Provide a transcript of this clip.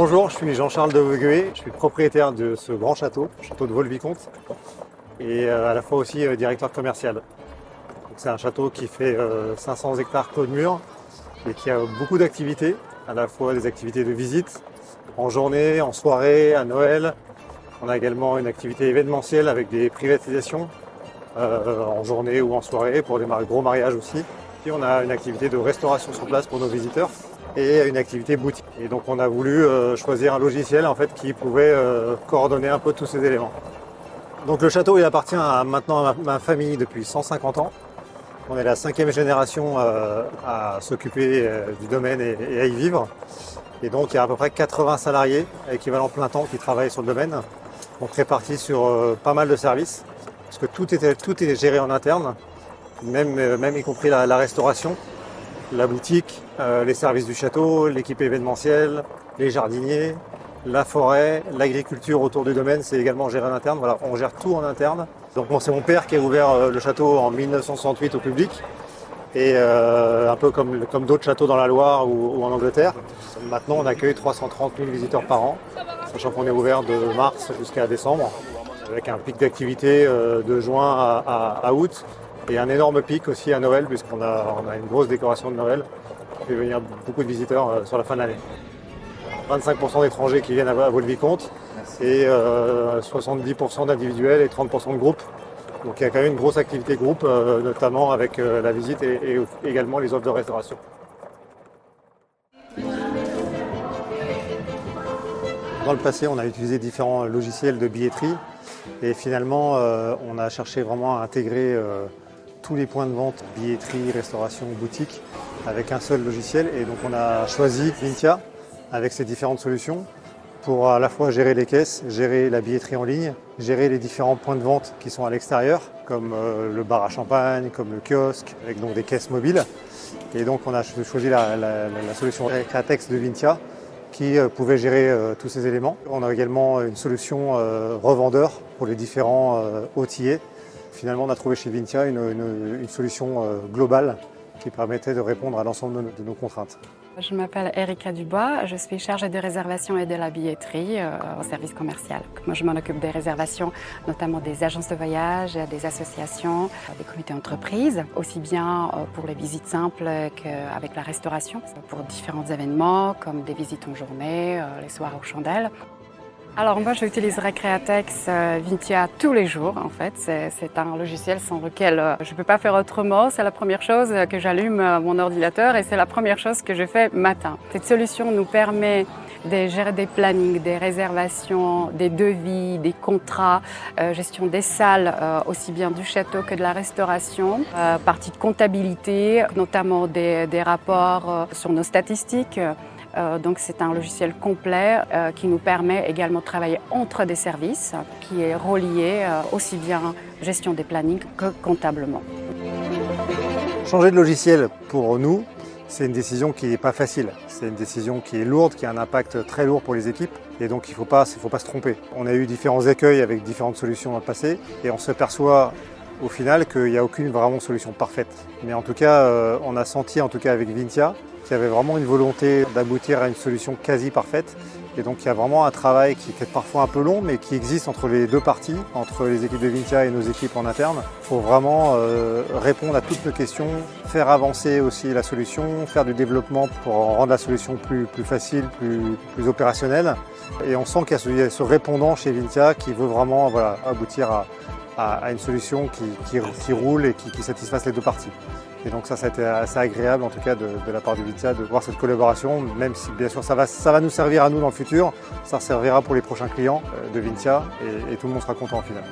Bonjour, je suis Jean-Charles de Vaugué, je suis propriétaire de ce grand château, le château de Vaux-le-Vicomte, et à la fois aussi directeur commercial. C'est un château qui fait 500 hectares clos de mur et qui a beaucoup d'activités, à la fois des activités de visite, en journée, en soirée, à Noël. On a également une activité événementielle avec des privatisations en journée ou en soirée pour des gros mariages aussi. Puis on a une activité de restauration sur place pour nos visiteurs et une activité boutique. Et donc on a voulu choisir un logiciel en fait qui pouvait coordonner un peu tous ces éléments. Donc le château il appartient maintenant à ma famille depuis 150 ans. On est la 5e génération à s'occuper du domaine et à y vivre. Et donc il y a à peu près 80 salariés équivalent plein temps qui travaillent sur le domaine. Donc répartis sur pas mal de services, parce que tout est géré en interne, même y compris la restauration, la boutique, les services du château, l'équipe événementielle, les jardiniers, la forêt, l'agriculture autour du domaine, c'est également géré en interne. Voilà, on gère tout en interne. Donc bon, c'est mon père qui a ouvert le château en 1968 au public, et un peu comme d'autres châteaux dans la Loire ou en Angleterre. Maintenant, on accueille 330 000 visiteurs par an, sachant qu'on est ouvert de mars jusqu'à décembre, avec un pic d'activité de juin à août. Et un énorme pic aussi à Noël, puisqu'on a une grosse décoration de Noël qui fait venir beaucoup de visiteurs sur la fin de l'année. 25% d'étrangers qui viennent à Vaux-le-Vicomte et 70% d'individuels et 30% de groupes. Donc il y a quand même une grosse activité groupe, notamment avec la visite et également les offres de restauration. Dans le passé, on a utilisé différents logiciels de billetterie et finalement, on a cherché vraiment à intégrer tous les points de vente, billetterie, restauration, boutique, avec un seul logiciel. Et donc on a choisi Vintia avec ses différentes solutions pour à la fois gérer les caisses, gérer la billetterie en ligne, gérer les différents points de vente qui sont à l'extérieur, comme le bar à champagne, comme le kiosque, avec donc des caisses mobiles. Et donc on a choisi la solution Createx de Vintia qui pouvait gérer tous ces éléments. On a également une solution revendeur pour les différents outillés. Finalement, on a trouvé chez Vintia une solution globale qui permettait de répondre à l'ensemble de nos contraintes. Je m'appelle Erika Dubois, je suis chargée de réservation et de la billetterie au service commercial. Moi, je m'en occupe des réservations, notamment des agences de voyage, des associations, des comités d'entreprise, aussi bien pour les visites simples qu'avec la restauration, pour différents événements comme des visites en journée, les soirs aux chandelles. Alors moi, j'utiliserai Createx Vintia tous les jours en fait. C'est un logiciel sans lequel je ne peux pas faire autrement. C'est la première chose que j'allume mon ordinateur et c'est la première chose que je fais matin. Cette solution nous permet de gérer des plannings, des réservations, des devis, des contrats, gestion des salles, aussi bien du château que de la restauration, partie de comptabilité, notamment des rapports sur nos statistiques. Donc c'est un logiciel complet qui nous permet également de travailler entre des services, qui est relié aussi bien gestion des plannings que comptablement. Changer de logiciel pour nous, c'est une décision qui n'est pas facile. C'est une décision qui est lourde, qui a un impact très lourd pour les équipes. Et donc il ne faut pas se tromper. On a eu différents écueils avec différentes solutions dans le passé et on s'aperçoit au final qu'il n'y a aucune vraiment solution parfaite. Mais en tout cas, on a senti en tout cas avec Vintia qu'il y avait vraiment une volonté d'aboutir à une solution quasi parfaite. Et donc il y a vraiment un travail qui est peut-être parfois un peu long, mais qui existe entre les deux parties, entre les équipes de Vintia et nos équipes en interne, pour vraiment répondre à toutes nos questions, faire avancer aussi la solution, faire du développement pour rendre la solution plus facile, plus opérationnelle. Et on sent qu'il y a ce répondant chez Vintia qui veut vraiment aboutir à une solution qui roule et qui satisfasse les deux parties. Et donc ça a été assez agréable en tout cas de la part de Vintia de voir cette collaboration, même si bien sûr ça va nous servir à nous dans le futur, ça servira pour les prochains clients de Vintia et tout le monde sera content au final.